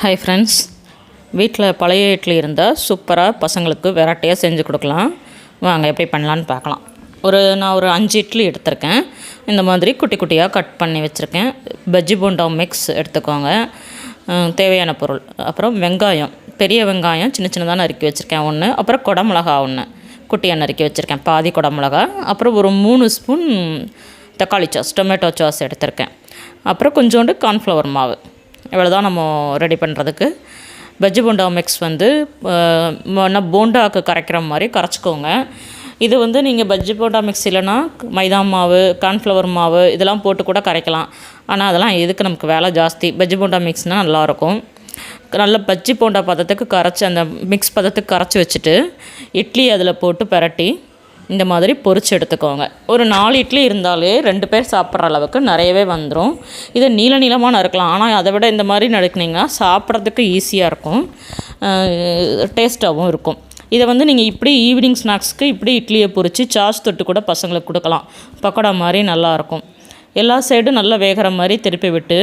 Hi friends, வீட்டில் பழைய இட்லி இருந்தால் சூப்பராக பசங்களுக்கு வெரைட்டியாக செஞ்சு கொடுக்கலாம். வாங்க எப்படி பண்ணலான்னு பார்க்கலாம். நான் ஒரு 5 இட்லி எடுத்திருக்கேன். இந்த மாதிரி குட்டி குட்டியாக கட் பண்ணி வச்சுருக்கேன். பஜ்ஜி போண்டா மிக்ஸ் எடுத்துக்கோங்க. தேவையான பொருள், அப்புறம் வெங்காயம், பெரிய வெங்காயம் சின்ன சின்னதாக நறுக்கி வச்சுருக்கேன் 1, அப்புறம் குடமிளகா 1 குட்டியாக நறுக்கி வச்சுருக்கேன், பாதி குடமிளகா, அப்புறம் ஒரு 3 ஸ்பூன் தக்காளி சாஸ், டொமேட்டோ சாஸ் எடுத்திருக்கேன், அப்புறம் கொஞ்சோண்டு கார்ன்ஃப்ளவர் மாவு. இவ்வளோ தான் நம்ம ரெடி பண்ணுறதுக்கு. பஜ்ஜி போண்டா மிக்ஸ் போண்டாவுக்கு கரைக்கிற மாதிரி கரைச்சிக்கோங்க. இது நீங்கள் பஜ்ஜி போண்டா மிக்ஸ் இல்லைன்னா மைதா மாவு, கார்ன்ஃப்ளவர் மாவு இதெல்லாம் போட்டு கூட கரைக்கலாம். ஆனால் அதெல்லாம் எதுக்கு, நமக்கு வேலை ஜாஸ்தி. பஜ்ஜி போண்டா மிக்ஸ்னால் நல்லாயிருக்கும். நல்ல பஜ்ஜி போண்டா பதத்துக்கு கரைச்சி, அந்த மிக்ஸ் பதத்துக்கு கரைச்சி வச்சுட்டு இட்லி அதில் போட்டு பரட்டி இந்த மாதிரி பொரிச்சு எடுத்துக்கோங்க. ஒரு 4 இட்லி இருந்தாலே 2 பேர் சாப்பிட்ற அளவுக்கு நிறையவே வந்துடும். இதை நீளமாக நறுக்கலாம். ஆனால் அதை விட இந்த மாதிரி நறுக்குனிங்கன்னா சாப்பிட்றதுக்கு ஈஸியாக இருக்கும், டேஸ்ட்டாகவும் இருக்கும். இதை நீங்கள் இப்படி ஈவினிங் ஸ்நாக்ஸ்க்கு இப்படி இட்லியை பொரித்து சாஸ் தொட்டு கூட பசங்களுக்கு கொடுக்கலாம். பக்கோடா மாதிரி நல்லாயிருக்கும். எல்லா சைடும் நல்லா வேகிற மாதிரி திருப்பி விட்டு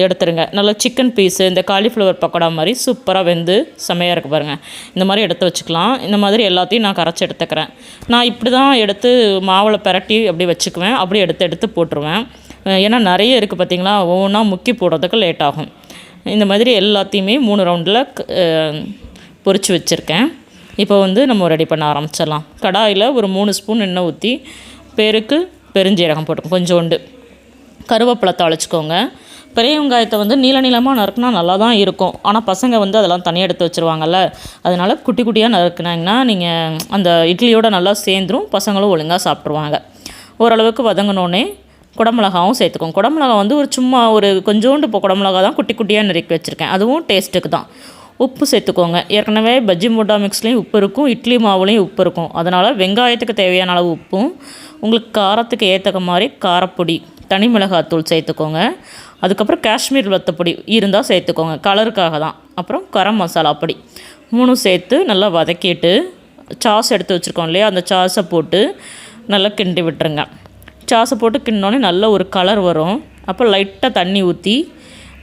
எடுத்துருங்க. நல்லா சிக்கன் பீஸு, இந்த காலிஃப்ளவர் பக்கோடா மாதிரி சூப்பராக வெந்து செமையாக இருக்குது பாருங்கள். இந்த மாதிரி எடுத்து வச்சுக்கலாம். இந்த மாதிரி எல்லாத்தையும் நான் கரைச்சி எடுத்துக்கிறேன். நான் இப்படி தான் எடுத்து மாவில் பரட்டி அப்படி வச்சுக்குவேன். அப்படி எடுத்து போட்டுருவேன். ஏன்னா நிறைய இருக்குது பார்த்திங்களா, ஒவ்வொன்றா முக்கி போடுறதுக்கு லேட் ஆகும். இந்த மாதிரி எல்லாத்தையுமே 3 ரவுண்டில் பொரித்து வச்சுருக்கேன். இப்போ நம்ம ரெடி பண்ண ஆரம்பிச்சிடலாம். கடாயில் ஒரு 3 ஸ்பூன் எண்ணெய் ஊற்றி பேருக்கு பெருஞ்சீரகம் போட்டு கொஞ்சோண்டு கருவேப்பிலை தாளிச்சிக்கோங்க. பெரிய வெங்காயத்தை நீளமாக நறுக்குனா நல்லா தான் இருக்கும். ஆனால் பசங்க அதெல்லாம் தனியாக எடுத்து வச்சுருவாங்கல்ல, அதனால் குட்டி குட்டியாக நறுக்குனாங்கன்னா நீங்கள் அந்த இட்லியோடு நல்லா சேர்ந்துரும், பசங்களும் ஒழுங்காக சாப்பிட்ருவாங்க. ஓரளவுக்கு வதங்கினோடனே குடமிளகாவும் சேர்த்துக்கோங்க. குடமிளகா ஒரு சும்மா ஒரு கொஞ்சோண்டு இப்போ குடமிளகா தான் குட்டி குட்டியாக நறுக்கி வச்சுருக்கேன். அதுவும் டேஸ்ட்டுக்கு தான். உப்பு சேர்த்துக்கோங்க. ஏற்கனவே பஜ்ஜி போண்டா மிக்ஸ்லேயும் உப்பு இருக்கும், இட்லி மாவுலேயும் உப்பு இருக்கும். அதனால் வெங்காயத்துக்கு தேவையான அளவு உப்பும், உங்களுக்கு காரத்துக்கு ஏற்ற மாதிரி காரப்பொடி, தனி மிளகாத்தூள் சேர்த்துக்கோங்க. அதுக்கப்புறம் காஷ்மீர் வத்தப்பொடி இருந்தால் சேர்த்துக்கோங்க, கலருக்காக தான். அப்புறம் கரம் மசாலா பொடி 3 சேர்த்து நல்லா வதக்கிட்டு சாஸ் எடுத்து வச்சுருக்கோம் இல்லையா, அந்த சாஸை போட்டு நல்லா கிண்டி விட்டுருங்க. சாஸை போட்டு கிண்டினோடனே நல்ல ஒரு கலர் வரும். அப்போ லைட்டாக தண்ணி ஊற்றி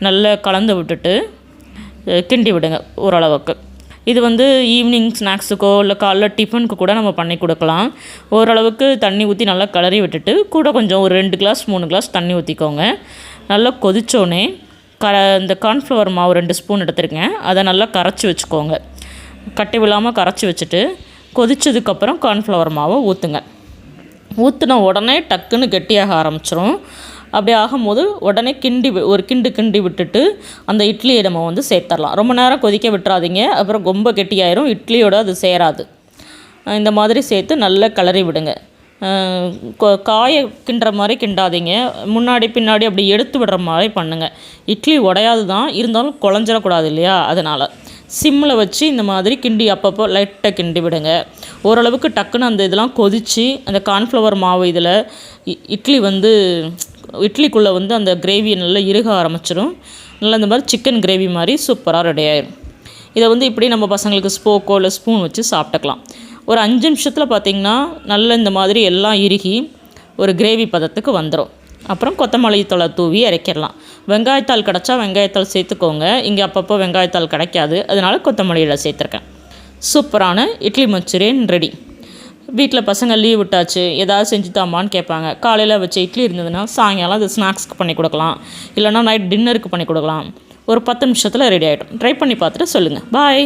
நல்லா கலந்து விட்டுட்டு கிண்டி விடுங்க ஓரளவுக்கு. இது ஈவினிங் ஸ்நாக்ஸுக்கோ இல்லை காலைல டிஃபனுக்கு கூட நம்ம பண்ணி கொடுக்கலாம். ஓரளவுக்கு தண்ணி ஊற்றி நல்லா கிளறி விட்டுட்டு கூட கொஞ்சம் ஒரு 2 கிளாஸ் 3 கிளாஸ் தண்ணி ஊற்றிக்கோங்க. நல்லா கொதித்தோடனே இந்த கார்ன்ஃப்ளவர் மாவு 2 ஸ்பூன் எடுத்துருக்கேன், அதை நல்லா கரைச்சி வச்சுக்கோங்க. கட்டி விழாமல் கரைச்சி வச்சுட்டு கொதித்ததுக்கப்புறம் கார்ன்ஃப்ளவர் மாவை ஊற்றுங்க. ஊற்றின உடனே டக்குன்னு கெட்டியாக ஆரம்பிச்சிரும். அப்படி ஆகும்போது உடனே ஒரு கிண்டி விட்டுட்டு அந்த இட்லியை நம்ம சேர்த்துடலாம். ரொம்ப நேரம் கொதிக்க விட்டுறாதீங்க, அப்புறம் ரொம்ப கெட்டியாயிரும், இட்லியோடு அது சேராது. இந்த மாதிரி சேர்த்து நல்லா கிளறி விடுங்க. காயை கிண்டுற மாதிரி கிண்டாதீங்க, முன்னாடி பின்னாடி அப்படி எடுத்து விடுற மாதிரி பண்ணுங்கள். இட்லி உடையாது தான், இருந்தாலும் குழஞ்சிடக்கூடாது இல்லையா, அதனால் சிம்மில் வச்சு இந்த மாதிரி கிண்டி அப்பப்போ லைட்டாக கிண்டி விடுங்க. ஓரளவுக்கு டக்குன்னு அந்த இதெல்லாம் கொதித்து அந்த கார்ன்ஃப்ளவர் மாவு இதில் இட்லிக்குள்ளே அந்த கிரேவியை நல்லா இறுக ஆரம்பிச்சிடும். நல்லா இந்த மாதிரி சிக்கன் கிரேவி மாதிரி சூப்பராக ரெடி ஆயிடும். இதை இப்படி நம்ம பசங்களுக்கு ஸ்போக்கோ இல்லை ஸ்பூன் வச்சு சாப்பிட்டுக்கலாம். ஒரு 5 நிமிஷத்தில் பார்த்திங்கன்னா நல்லா இந்த மாதிரி எல்லாம் இறுகி ஒரு கிரேவி பதத்துக்கு வந்துடும். அப்புறம் கொத்தமல்லி தழை தூவி இறக்கிடலாம். வெங்காயத்தாள் கிடச்சா வெங்காயத்தாள் சேர்த்துக்கோங்க. இங்கே அப்பப்போ வெங்காயத்தாள் கிடைக்காது, அதனால் கொத்தமல்லியில் சேர்த்துருக்கேன். சூப்பரான இட்லி மஞ்சூரியன் ரெடி. வீட்டில் பசங்க லீவ் விட்டாச்சு, ஏதாவது செஞ்சு தாமான்னு கேட்பாங்க. காலையில் வச்ச இட்லி இருந்ததுன்னா சாயங்காலம் அது ஸ்நாக்ஸ்க்கு பண்ணி கொடுக்கலாம், இல்லைனா நைட் டின்னருக்கு பண்ணி கொடுக்கலாம். ஒரு 10 நிமிஷத்தில் ரெடி ஆகிடும். ட்ரை பண்ணி பார்த்துட்டு சொல்லுங்கள். பாய்.